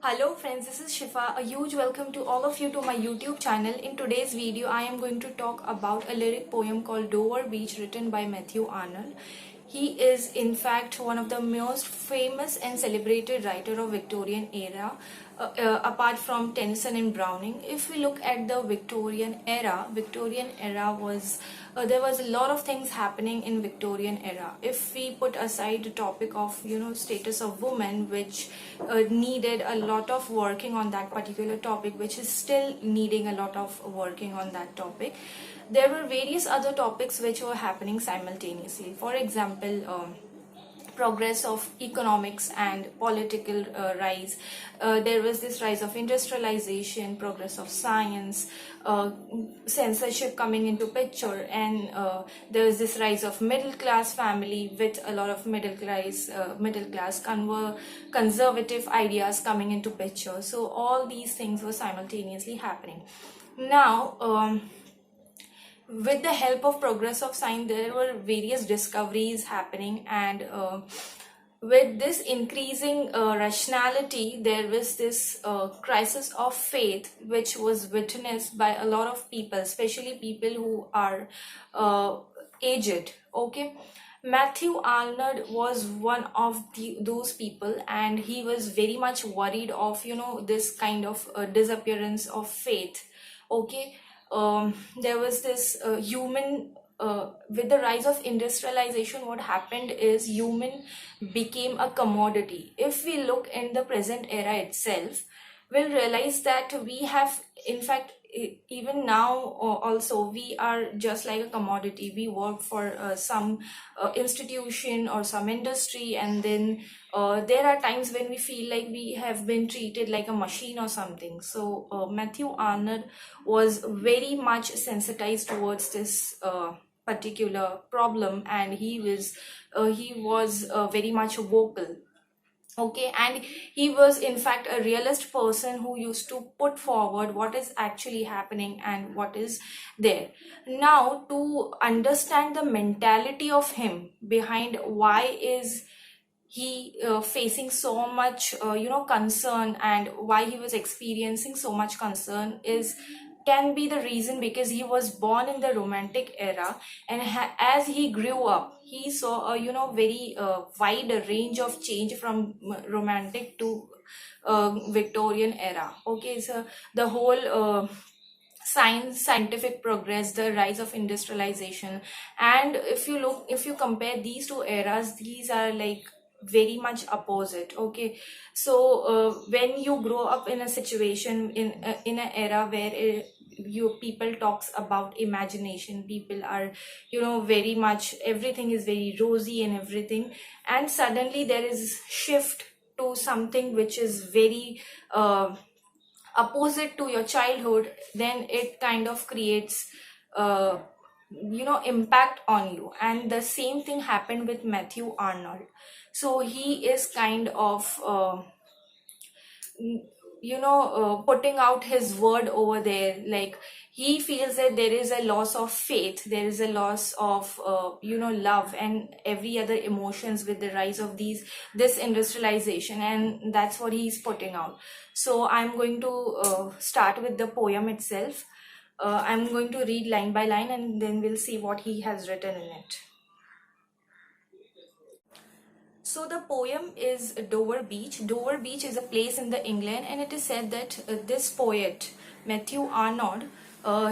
Hello friends, this is Shifa. A huge welcome to all of you to my YouTube channel. In today's video, I am going to talk about a lyric poem called Dover Beach written by Mathew Arnold. He is in fact one of the most famous and celebrated writer of Victorian era, apart from Tennyson and Browning. If we look at the Victorian era was there was a lot of things happening in Victorian era. If we put aside the topic of status of women, which needed a lot of working on that particular topic, which is still needing a lot of working on that topic, there were various other topics which were happening simultaneously. For example, progress of economics and political rise. There was this rise of industrialization, progress of science, censorship coming into picture, and there was this rise of middle class family with a lot of middle class conservative ideas coming into picture. So all these things were simultaneously happening. Now, with the help of progress of science, there were various discoveries happening, and with this increasing rationality, there was this crisis of faith which was witnessed by a lot of people, especially people who are aged. Okay, Matthew Arnold was one of those people, and he was very much worried of this kind of disappearance of faith. Okay, there was this with the rise of industrialization, what happened is human became a commodity. If we look in the present era itself, we'll realize that we have, in fact, even now also we are just like a commodity. We work for some institution or some industry, and then there are times when we feel like we have been treated like a machine or something. So Matthew Arnold was very much sensitized towards this particular problem, and he was very much vocal. Okay, and he was in fact a realist person who used to put forward what is actually happening and what is there. Now, to understand the mentality of him behind why is he facing so much concern, and why he was experiencing so much concern is can be the reason because he was born in the romantic era, and as he grew up he saw a very wide range of change from romantic to Victorian era. Okay, so the whole scientific progress, the rise of industrialization, and if you compare these two eras, these are like very much opposite. Okay, so when you grow up in a situation in an era where you people talks about imagination, people are very much, everything is very rosy and everything, and suddenly there is shift to something which is very opposite to your childhood, then it kind of creates impact on you. And the same thing happened with Matthew Arnold. So he is kind of putting out his word over there. Like, he feels that there is a loss of faith, there is a loss of love and every other emotions with the rise of this industrialization, and that's what he's putting out. So I'm going to start with the poem itself. I'm going to read line by line, and then we'll see what he has written in it. So the poem is Dover Beach. Dover Beach is a place in the England, and it is said that this poet Matthew Arnold,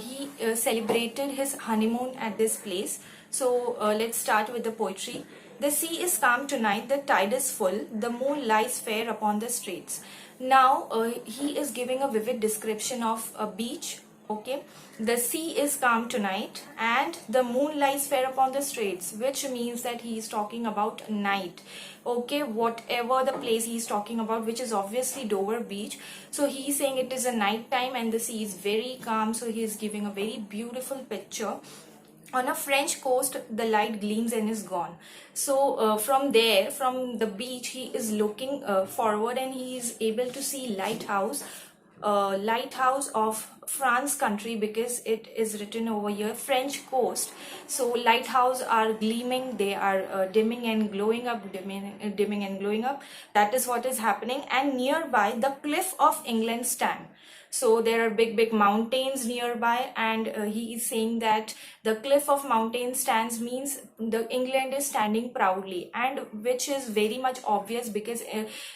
he celebrated his honeymoon at this place. So let's start with the poetry. The sea is calm tonight, the tide is full, the moon lies fair upon the streets. Now he is giving a vivid description of a beach. Okay, the sea is calm tonight and the moon lies fair upon the straits, which means that he is talking about night. Okay, whatever the place he is talking about, which is obviously Dover Beach. So he is saying it is a night time and the sea is very calm. So he is giving a very beautiful picture. On a French coast, the light gleams and is gone. So from there, from the beach, he is looking forward, and he is able to see lighthouse lighthouse of France country, because it is written over here French coast. So lighthouse are gleaming, they are dimming and glowing up, dimming and glowing up. That is what is happening. And nearby the cliff of England stand. So there are big mountains nearby, and he is saying that the cliff of mountain stands means the England is standing proudly, and which is very much obvious, because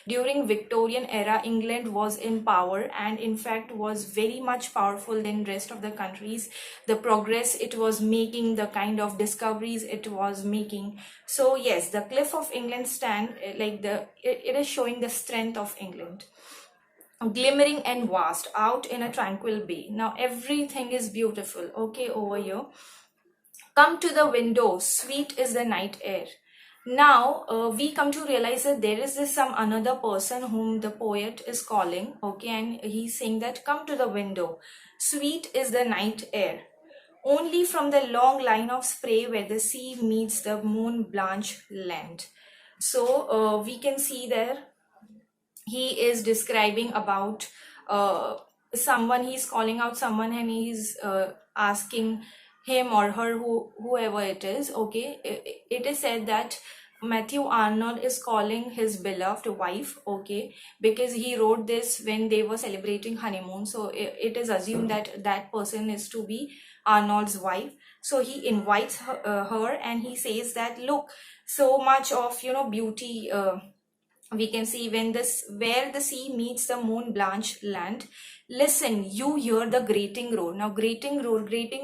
during Victorian era England was in power, and in fact was very much powerful than rest of the countries. The progress it was making, the kind of discoveries it was making. So yes, the cliff of England stand, it is showing the strength of England, glimmering and vast out in a tranquil bay. Now everything is beautiful. Okay, over here, come to the window, sweet is the night air. Now we come to realize that there is this some another person whom the poet is calling. Okay, and he's saying that come to the window, sweet is the night air. Only from the long line of spray where the sea meets the moon blanched land. So we can see there he is describing about someone. He's calling out someone, and he's asking him or her, whoever it is. Okay, it is said that Mathew Arnold is calling his beloved wife. Okay, because he wrote this when they were celebrating honeymoon, so it is assumed that that person is to be Arnold's wife. So he invites her, and he says that look, so much of beauty we can see when this where the sea meets the moon blanched land. Listen, you hear the grating roar. Now grating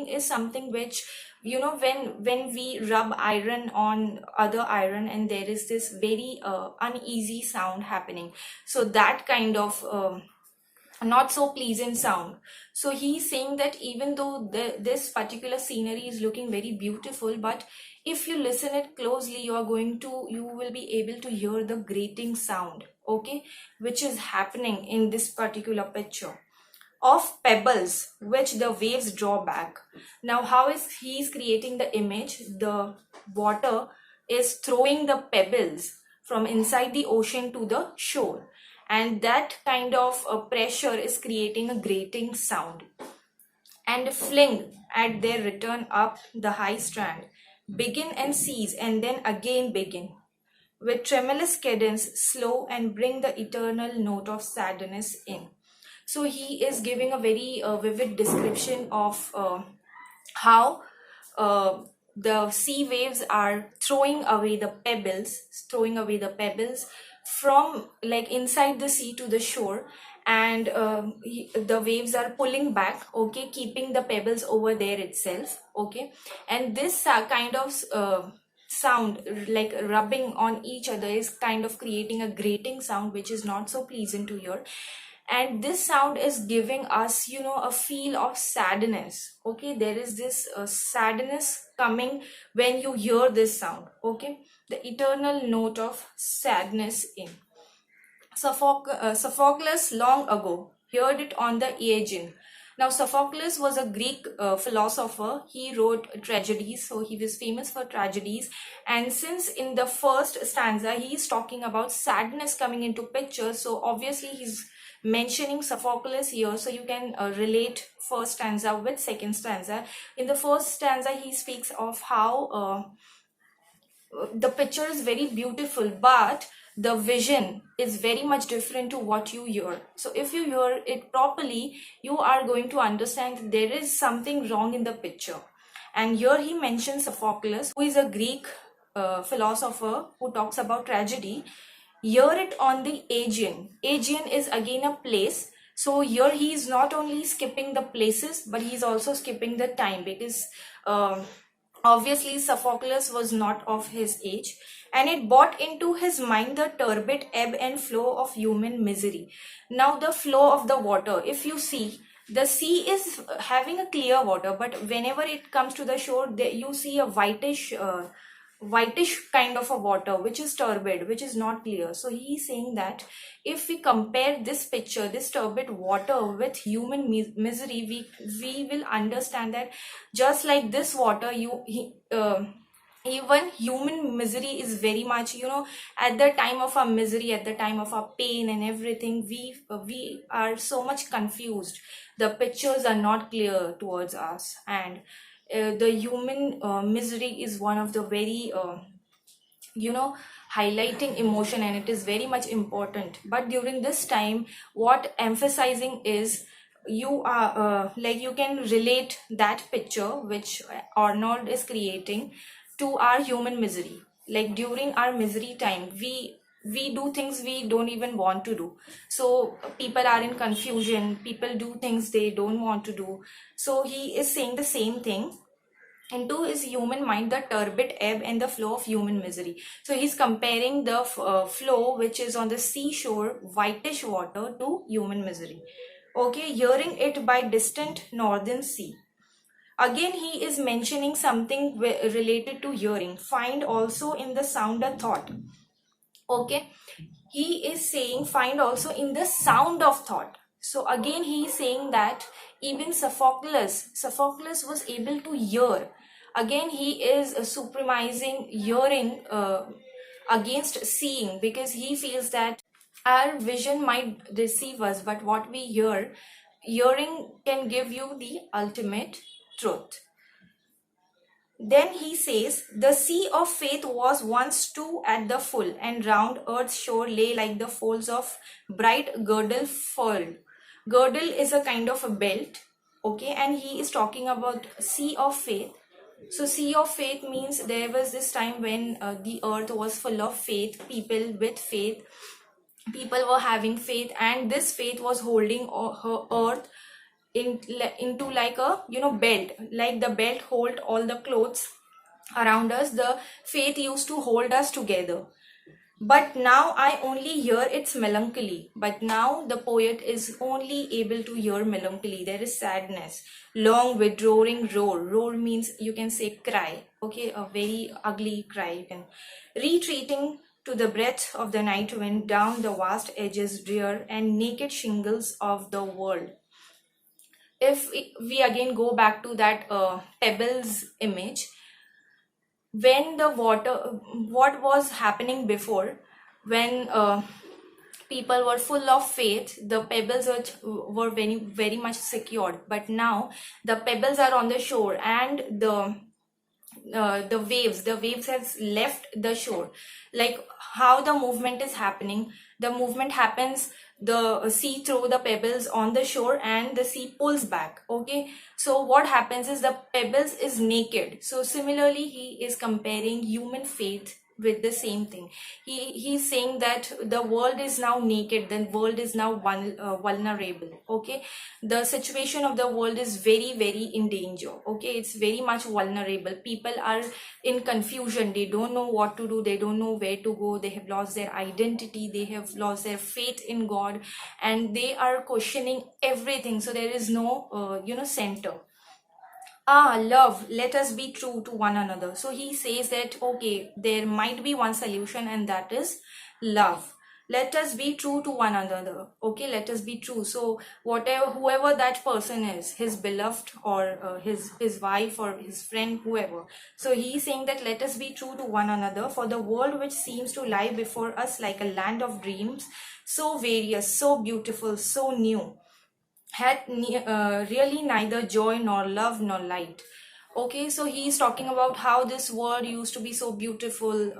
is something which when we rub iron on other iron, and there is this very uneasy sound happening. So that kind of not so pleasant sound. So he's saying that even though this particular scenery is looking very beautiful, but if you listen it closely, you will be able to hear the grating sound, okay, which is happening in this particular picture of pebbles which the waves draw back. Now how is he's creating the image? The water is throwing the pebbles from inside the ocean to the shore, and that kind of pressure is creating a grating sound, and fling at their return up the high strand, begin and cease, and then again begin with tremulous cadence, slow, and bring the eternal note of sadness in. So he is giving a very vivid description of how the sea waves are throwing away the pebbles from like inside the sea to the shore, and the waves are pulling back, okay, keeping the pebbles over there itself, okay. And this kind of sound, like rubbing on each other, is kind of creating a grating sound, which is not so pleasant to hear. And this sound is giving us a feel of sadness, okay. There is this sadness coming when you hear this sound, okay, the eternal note of sadness in. Sophocles long ago heard it on the Aegean. Now Sophocles was a Greek philosopher. He wrote tragedies, so he was famous for tragedies. And since in the first stanza he is talking about sadness coming into picture, so obviously he's mentioning Sophocles here, so you can relate first stanza with second stanza. In the first stanza he speaks of how the picture is very beautiful, but the vision is very much different to what you hear. So if you hear it properly, you are going to understand that there is something wrong in the picture. And here he mentions Sophocles, who is a Greek philosopher who talks about tragedy. Hear it on the Aegean. Aegean is again a place. So here he is not only skipping the places, but he is also skipping the time, because obviously Sophocles was not of his age, and it brought into his mind the turbid ebb and flow of human misery. Now the flow of the water, if you see, the sea is having a clear water, but whenever it comes to the shore, you see a whitish kind of a water, which is turbid, which is not clear. So he is saying that if we compare this picture, this turbid water, with human misery, we will understand that just like this water, even human misery is very much, at the time of our misery, at the time of our pain and everything, we are so much confused. The pictures are not clear towards us, and the human misery is one of the very you know highlighting emotion, and it is very much important. But during this time, what emphasizing is, you are like, you can relate that picture which Arnold is creating to our human misery. Like during our misery time, we do things we don't even want to do. So people are in confusion, people do things they don't want to do. So he is saying the same thing into his human mind, the turbid ebb and the flow of human misery. So he's comparing the flow which is on the seashore, whitish water, to human misery. Okay, hearing it by distant northern sea. Again, he is mentioning something related to hearing. Find also in the sound a thought. Okay, he is saying find also in the sound of thought. So again he is saying that even Sophocles was able to hear. Again he is supremizing hearing against seeing, because he feels that our vision might deceive us, but what we hearing can give you the ultimate truth. Then he says, the sea of faith was once too at the full, and round earth's shore lay like the folds of bright girdle furled. Girdle is a kind of a belt, okay, and he is talking about sea of faith. So sea of faith means there was this time when the earth was full of faith, people with faith, people were having faith, and this faith was holding her earth into like a belt, like the belt hold all the clothes around us. The faith used to hold us together. But now I only hear its melancholy. But now the poet is only able to hear melancholy. There is sadness, long withdrawing roar. Roar means, you can say, cry. Okay, a very ugly cry. You can retreating to the breath of the night wind down the vast edges drear and naked shingles of the world. If we again go back to that pebbles image, when the water, what was happening before, when people were full of faith, the pebbles were very very much secured. But now the pebbles are on the shore, and the waves has left the shore. Like how the movement is happening, the movement happens, the sea throw the pebbles on the shore and the sea pulls back. Okay, so what happens is the pebbles is naked. So similarly he is comparing human faith with the same thing. He's saying that the world is now naked, the world is now vulnerable. Okay, the situation of the world is very very in danger. Okay, it's very much vulnerable. People are in confusion, they don't know what to do, they don't know where to go, they have lost their identity, they have lost their faith in God, and they are questioning everything. So there is no center. Love, let us be true to one another. So he says that, okay, there might be one solution, and that is love. Let us be true to one another. Okay, let us be true. So whatever, whoever that person is, his beloved, or his wife, or his friend, whoever. So he is saying that let us be true to one another, for the world which seems to lie before us like a land of dreams, so various, so beautiful, so new, had really neither joy nor love nor light. Okay, so he's talking about how this world used to be so beautiful,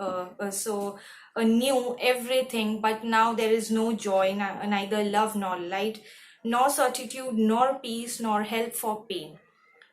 so new, everything, but now there is no joy, neither love nor light, nor certitude, nor peace, nor help for pain.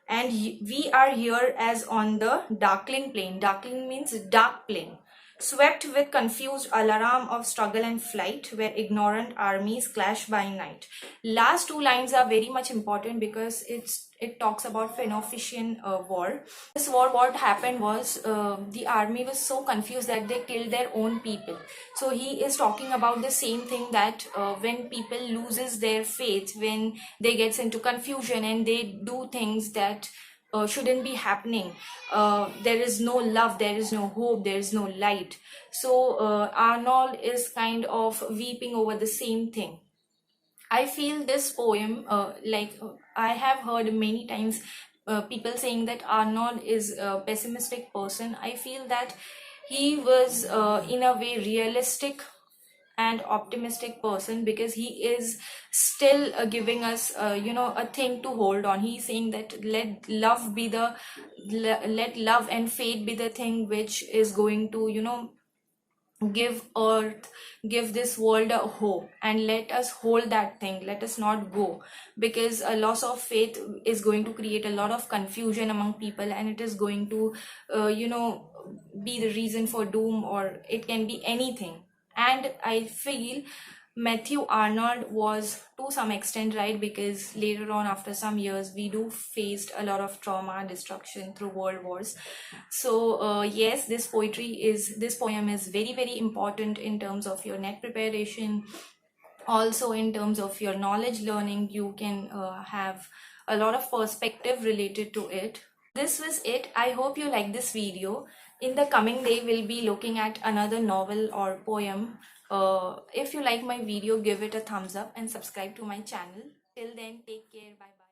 And we are here as on the darkling plain. Darkling means dark plain, swept with confused alarm of struggle and flight, where ignorant armies clash by night. Last two lines are very much important, because it talks about Phoenician war. This war, what happened was, the army was so confused that they killed their own people. So he is talking about the same thing, that when people loses their faith, when they gets into confusion and they do things that shouldn't be happening, there is no love, there is no hope, there is no light. So Arnold is kind of weeping over the same thing. I feel this poem, I have heard many times people saying that Arnold is a pessimistic person. I feel that he was in a way realistic and optimistic person, because he is still giving us a thing to hold on. He's saying that let love and fate be the thing which is going to give earth, give this world a hope, and let us hold that thing, let us not go, because a loss of faith is going to create a lot of confusion among people, and it is going to be the reason for doom, or it can be anything. And I feel Matthew Arnold was to some extent right, because later on, after some years, we do faced a lot of trauma and destruction through world wars. So yes, this poem is very, very important in terms of your net preparation. Also, in terms of your knowledge learning, you can have a lot of perspective related to it. This was it. I hope you like this video. In the coming day, we'll be looking at another novel or poem. If you like my video, give it a thumbs up and subscribe to my channel. Till then, take care. Bye bye.